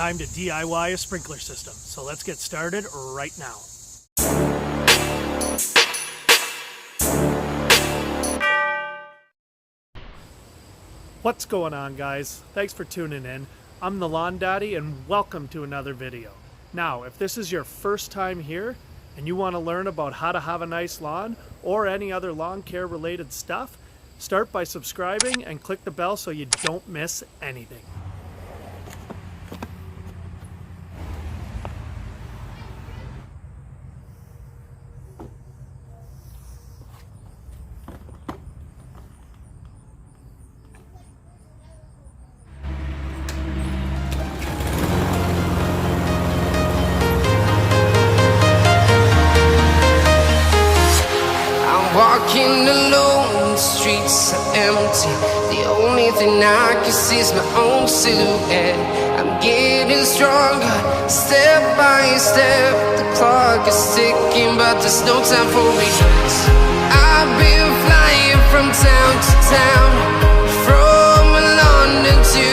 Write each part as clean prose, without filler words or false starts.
time to DIY a sprinkler system. So let's get started right now. What's going on, guys? Thanks for tuning in. I'm the Lawn Daddy and welcome to another video. Now, if this is your first time here and you want to learn about how to have a nice lawn or any other lawn care related stuff, start by subscribing and click the bell so you don't miss anything. Walking alone, the streets are empty. The only thing I can see is my own silhouette. I'm getting stronger, step by step. The clock is ticking, but there's no time for regrets. I've been flying from town to town, from London to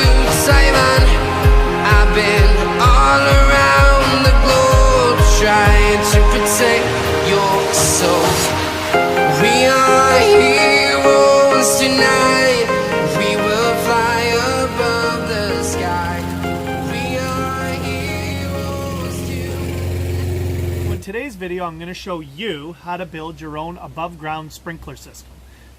Taiwan. I've been all around the globe, trying to protect your soul. We are heroes tonight. We will fly above the sky. We are heroes tonight. In today's video, I'm going to show you how to build your own above-ground sprinkler system.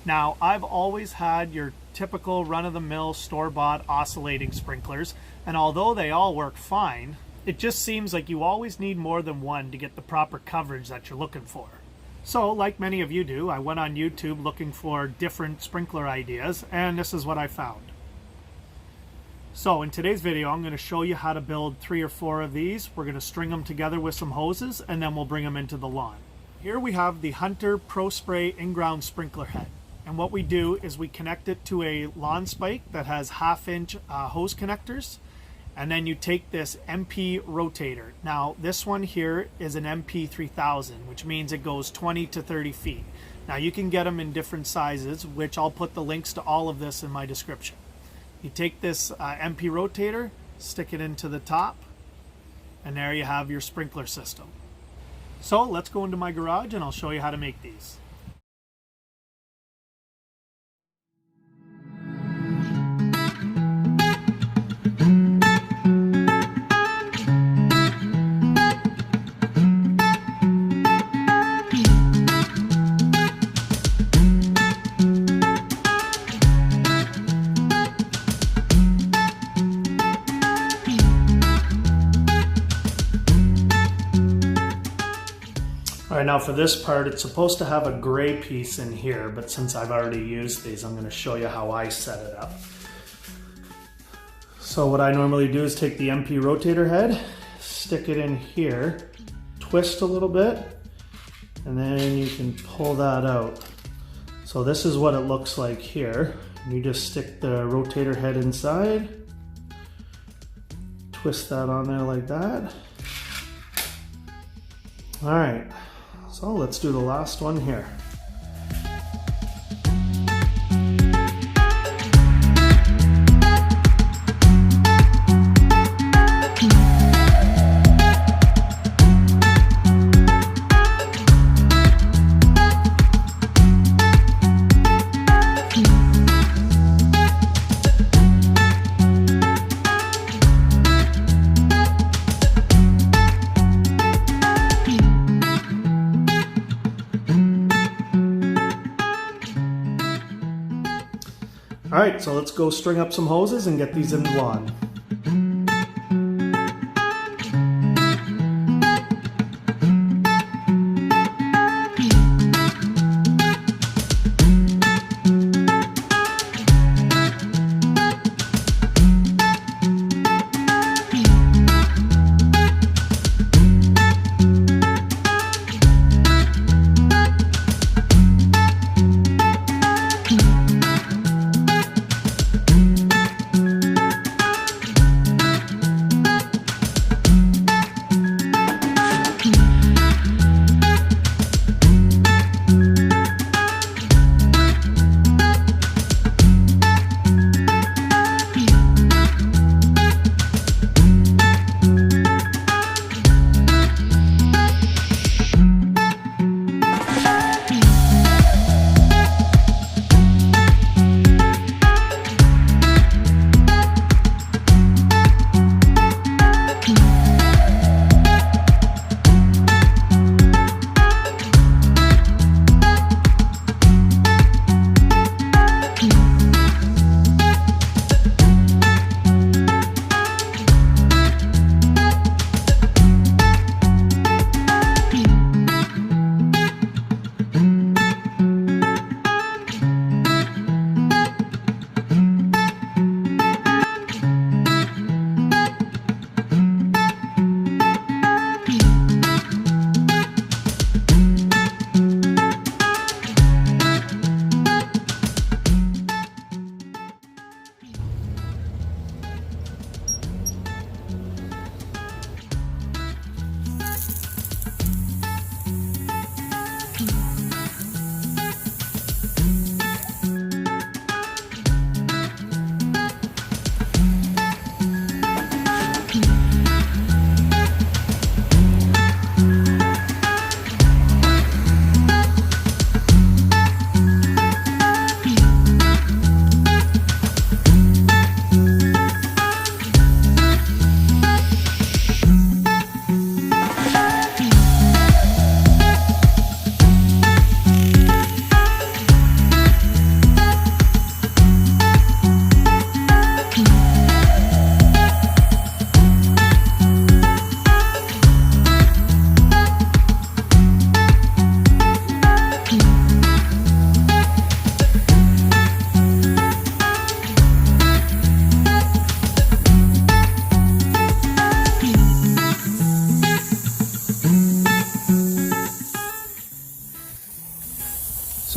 Now, I've always had your typical run-of-the-mill store-bought oscillating sprinklers, and although they all work fine, it just seems like you always need more than one to get the proper coverage that you're looking for. So, like many of you do, I went on YouTube looking for different sprinkler ideas, and this is what I found. So, in today's video, I'm going to show you how to build 3 or 4 of these. We're going to string them together with some hoses, and then we'll bring them into the lawn. Here we have the Hunter Pro Spray in-ground sprinkler head. And what we do is we connect it to a lawn spike that has 1/2-inch hose connectors. And then you take this MP rotator. Now this one here is an MP 3000, which means it goes 20 to 30 feet. Now you can get them in different sizes, which I'll put the links to all of this in my description. You take this MP rotator, stick it into the top, and there you have your sprinkler system. So let's go into my garage and I'll show you how to make these. Alright, now for this part, it's supposed to have a gray piece in here, but since I've already used these, I'm going to show you how I set it up. So what I normally do is take the MP rotator head, stick it in here, twist a little bit, and then you can pull that out. So this is what it looks like here. You just stick the rotator head inside, twist that on there like that. Alright. So let's do the last one here. Alright, so let's go string up some hoses and get these in the lawn.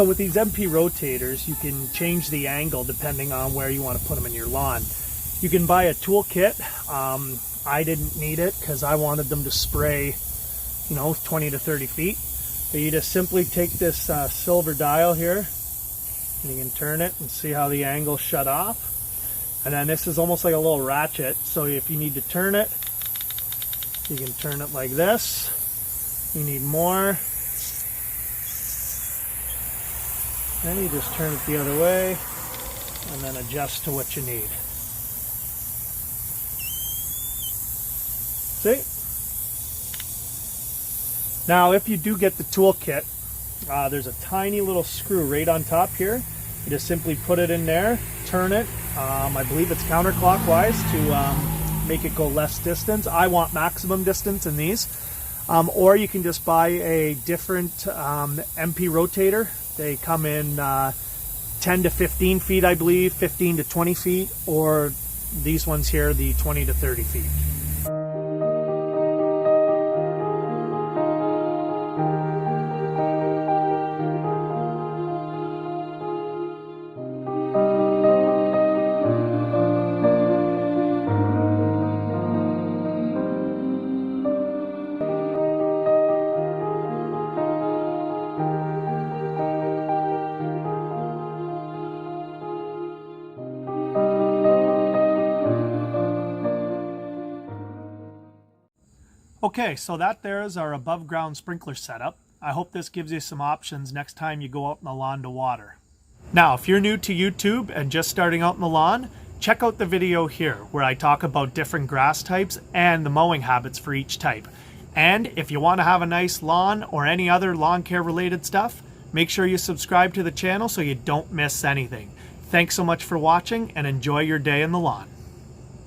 So with these MP rotators, you can change the angle depending on where you want to put them in your lawn. You can buy a tool kit. I didn't need it because I wanted them to spray, 20 to 30 feet. But you just simply take this silver dial here, and you can turn it and see how the angle shut off. And then this is almost like a little ratchet, so if you need to turn it, you can turn it like this. You need more, then you just turn it the other way and then adjust to what you need. See? Now if you do get the tool kit, there's a tiny little screw right on top here. You just simply put it in there, turn it. I believe it's counterclockwise to make it go less distance. I want maximum distance in these. Or you can just buy a different MP rotator. They come in 10 to 15 feet, I believe, 15 to 20 feet, or these ones here, the 20 to 30 feet. Okay, so that there is our above ground sprinkler setup. I hope this gives you some options next time you go out in the lawn to water. Now, if you're new to YouTube and just starting out in the lawn, check out the video here where I talk about different grass types and the mowing habits for each type. And if you want to have a nice lawn or any other lawn care related stuff, make sure you subscribe to the channel so you don't miss anything. Thanks so much for watching and enjoy your day in the lawn.